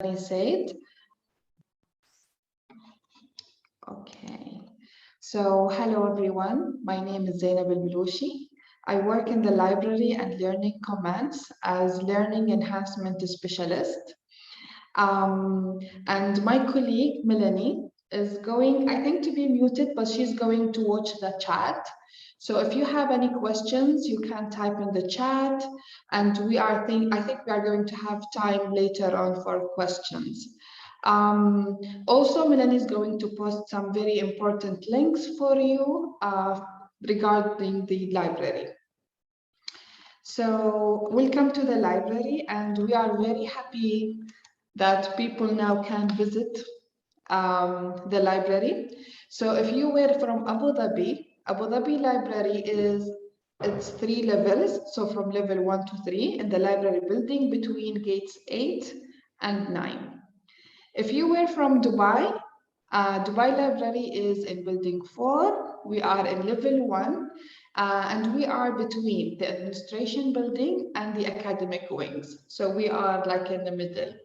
Zayed. Okay, so hello everyone. My name is Zainab al-Belushi. I work in the library and learning commands as learning enhancement specialist. And my colleague Melanie is going, I think, to be muted, but she's going to watch the chat. So if you have any questions, you can type in the chat, and I think we are going to have time later on for questions. Also, Melanie is going to post some very important links for you regarding the library. So welcome to the library, and we are very happy that people now can visit the library. So if you were from Abu Dhabi Library it's 3 levels. So from level 1 to 3 in the library building between gates 8 and 9. If you were from Dubai, Dubai Library is in building 4. We are in level 1. And we are between the administration building and the academic wings. So we are like in the middle.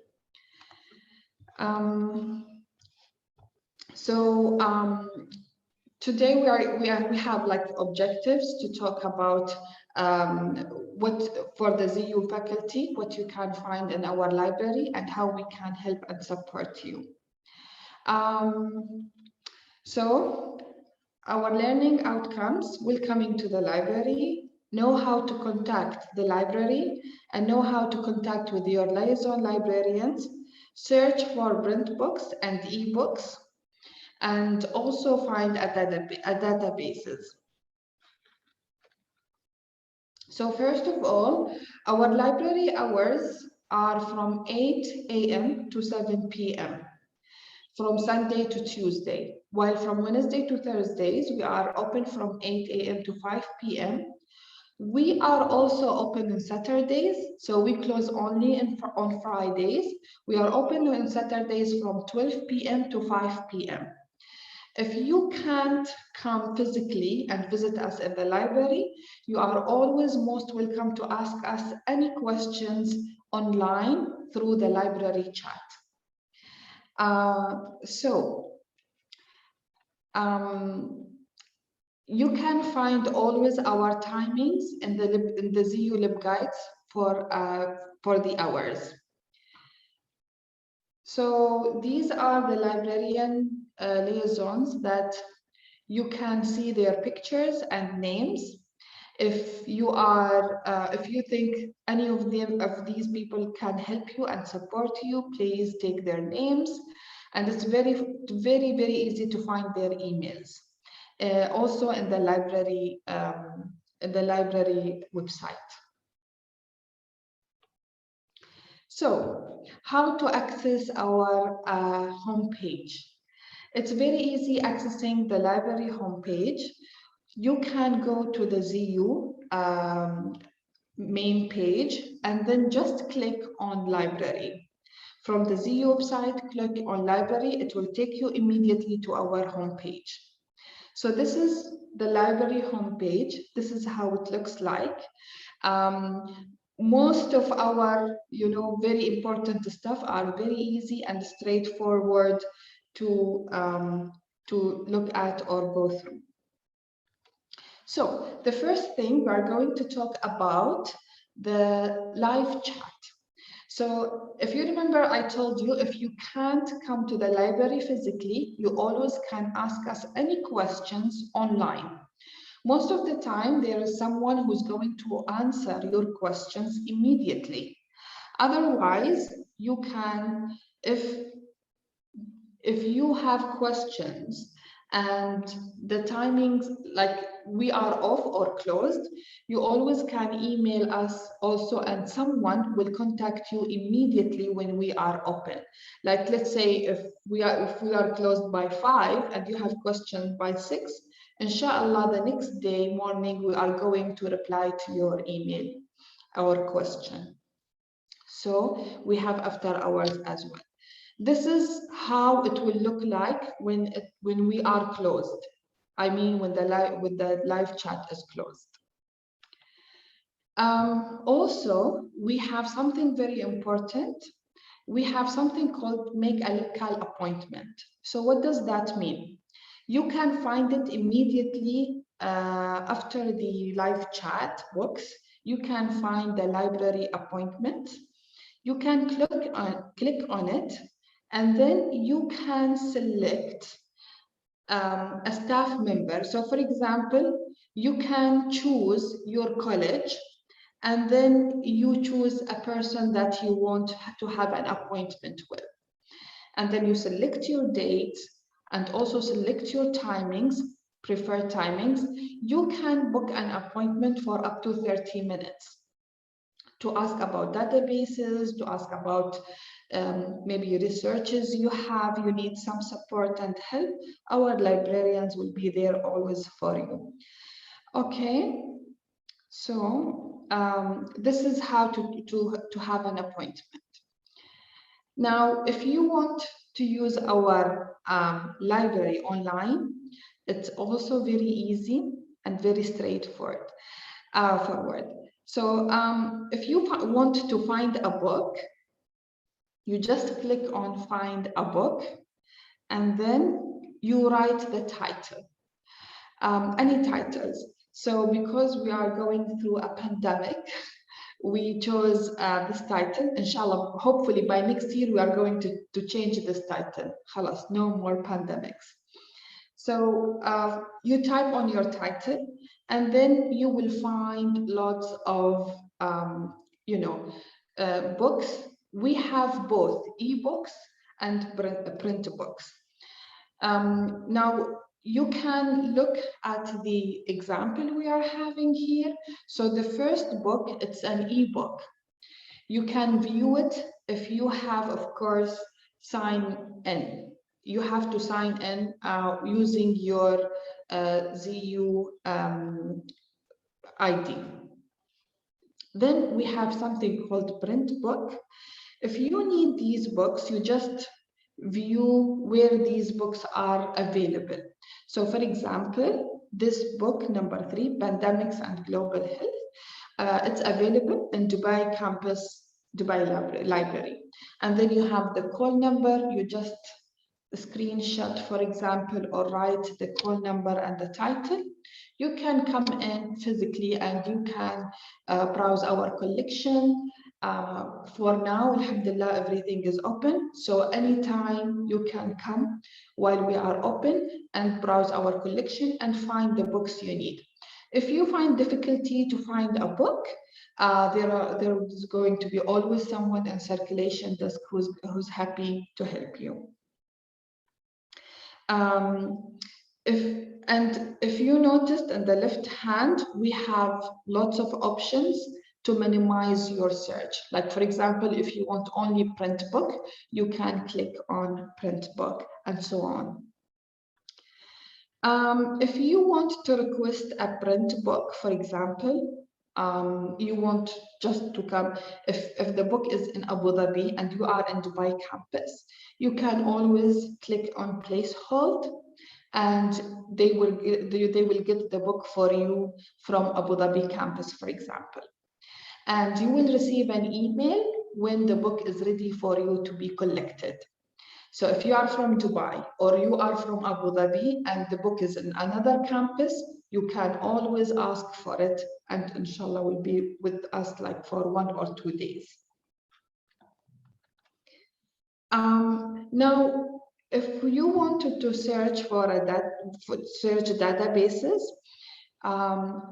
Today we have like objectives to talk about what for the ZU faculty, what you can find in our library and how we can help and support you. So our learning outcomes will come into the library, know how to contact the library and know how to contact with your liaison librarians, search for print books and e-books, and also find a databases. So first of all, our library hours are from 8 a.m. to 7 p.m. from Sunday to Tuesday, while from Wednesday to Thursdays, we are open from 8 a.m. to 5 p.m. We are also open on Saturdays, so we close only on Fridays. We are open on Saturdays from 12 p.m. to 5 p.m. If you can't come physically and visit us in the library, you are always most welcome to ask us any questions online through the library chat. You can find always our timings in the ZU Lib guides for the hours. So these are the librarian liaisons that you can see their pictures and names. If you think any of these people can help you and support you, please take their names. And it's very, very, very easy to find their emails. Also in the library website. So, how to access our homepage? It's very easy accessing the library homepage. You can go to the ZU main page and then just click on library. From the ZU website, click on library. It will take you immediately to our homepage. So this is the library homepage. This is how it looks like. Most of our, very important stuff are very easy and straightforward to look at or go through. So the first thing we're going to talk about the live chat. So if you remember, I told you if you can't come to the library physically, you always can ask us any questions online. Most of the time, there is someone who's going to answer your questions immediately. Otherwise, you can, if you have questions and the timings, like we are off or closed, you always can email us also, and someone will contact you immediately when we are open. Like, let's say if we are closed by 5 and you have questions by 6, inshallah, the next day morning, we are going to reply to your email, our question. So we have after hours as well. This is how it will look like when we are closed. I mean, when the live chat is closed. Also, we have something very important. we have something called make a local appointment. So what does that mean? You can find it immediately after the live chat box. You can find the library appointment. You can click on it, and then you can select a staff member. So for example, you can choose your college, and then you choose a person that you want to have an appointment with. And then you select your date and also select your timings, preferred timings. You can book an appointment for up to 30 minutes to ask about databases, to ask about maybe researches you need some support and help. Our librarians will be there always for you. Okay, so this is how to have an appointment. Now, if you want to use our library online, it's also very easy and very straightforward. So if you want to find a book, you just click on find a book, and then you write the title, any titles. So because we are going through a pandemic, we chose this title. Inshallah, hopefully by next year, we are going to change this title. Khalas, no more pandemics. So you type on your title, and then you will find lots of, books. We have both ebooks and print books. Now, you can look at the example we are having here. So the first book, it's an ebook. You can view it if you have, of course, sign in. You have to sign in using your ZU ID. Then we have something called print book. If you need these books, you just view where these books are available. So for example, this book number 3, Pandemics and Global Health, it's available in Dubai campus, Dubai library. And then you have the call number, you just screenshot, for example, or write the call number and the title. You can come in physically and you can browse our collection. For now, alhamdulillah, everything is open. So anytime you can come while we are open and browse our collection and find the books you need. If you find difficulty to find a book, there is going to be always someone in circulation desk who's happy to help you. If you noticed in the left hand, we have lots of options to minimize your search. Like for example, if you want only print book, you can click on print book and so on. If you want to request a print book, for example, you want just to come, if the book is in Abu Dhabi and you are in Dubai campus, you can always click on place hold, and they will get the book for you from Abu Dhabi campus, for example. And you will receive an email when the book is ready for you to be collected. So if you are from Dubai or you are from Abu Dhabi and the book is in another campus, you can always ask for it, and inshallah will be with us like for 1 or 2 days. Now, if you wanted to search for search databases,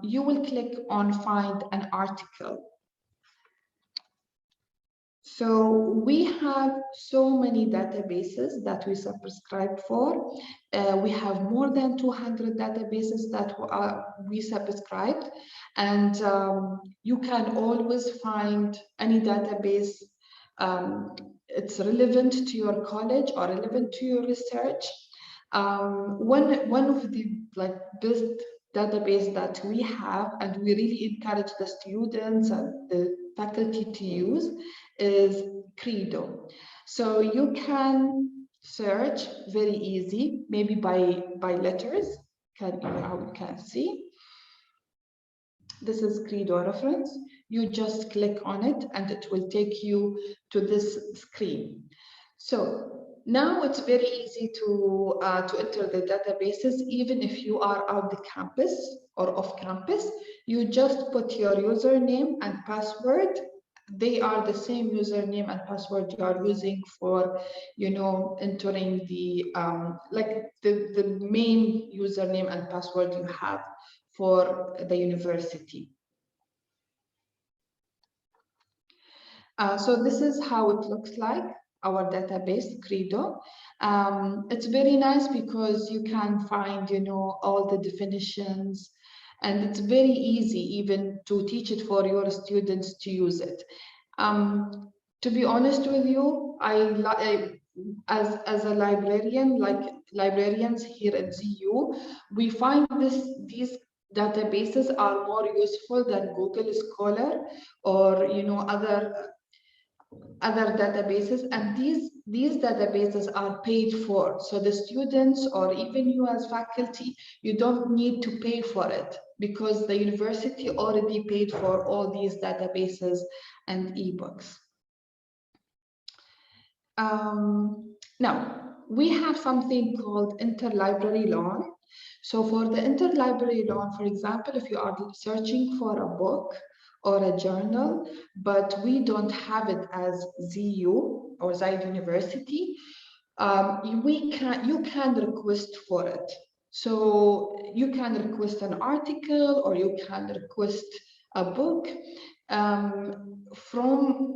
you will click on find an article. So we have so many databases that we subscribe for. We have more than 200 databases that we subscribed, and you can always find any database it's relevant to your college or relevant to your research. One of the best database that we have, and we really encourage the students and the faculty to use, is Credo. So you can search very easy, maybe by letters, you can see. This is Credo reference. You just click on it and it will take you to this screen. So now it's very easy to enter the databases, even if you are out the campus or off campus. You just put your username and password. They are the same username and password you are using for, entering the like the main username and password you have for the university. So this is how it looks like, our database, Credo. It's very nice because you can find, all the definitions, and it's very easy even to teach it for your students to use it. To be honest with you, as a librarian, like librarians here at ZU, we find these databases are more useful than Google Scholar or other databases, and these databases are paid for. So the students or even you as faculty, you don't need to pay for it because the university already paid for all these databases and ebooks. Now, we have something called Interlibrary Loan. So for the Interlibrary Loan, for example, if you are searching for a book or a journal, but we don't have it as ZU or Zayed University, you can request for it. So you can request an article or you can request a book from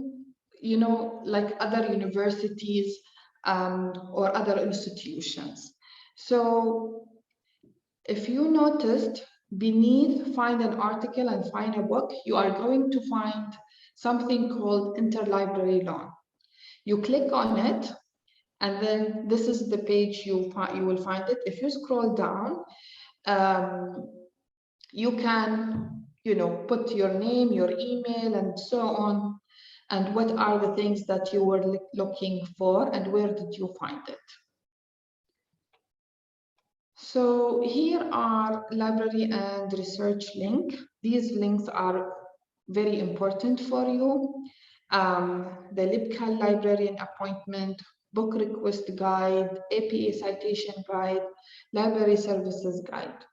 like other universities or other institutions. So if you noticed beneath find an article and find a book, you are going to find something called Interlibrary Loan. You click on it, and then this is the page you will find it. If you scroll down, you can put your name, your email, and so on, and what are the things that you were looking for and where did you find it. So here are library and research link. These links are very important for you. The LibCal librarian appointment, book request guide, APA citation guide, library services guide.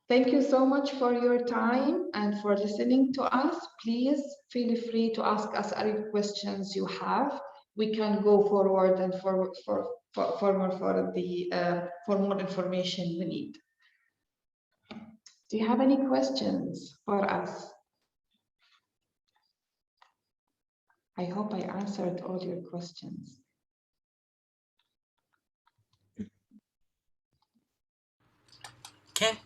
Thank you so much for your time and for listening to us. Please feel free to ask us any questions you have. We can go forward and for more information we need. Do you have any questions for us? I hope I answered all your questions. Okay.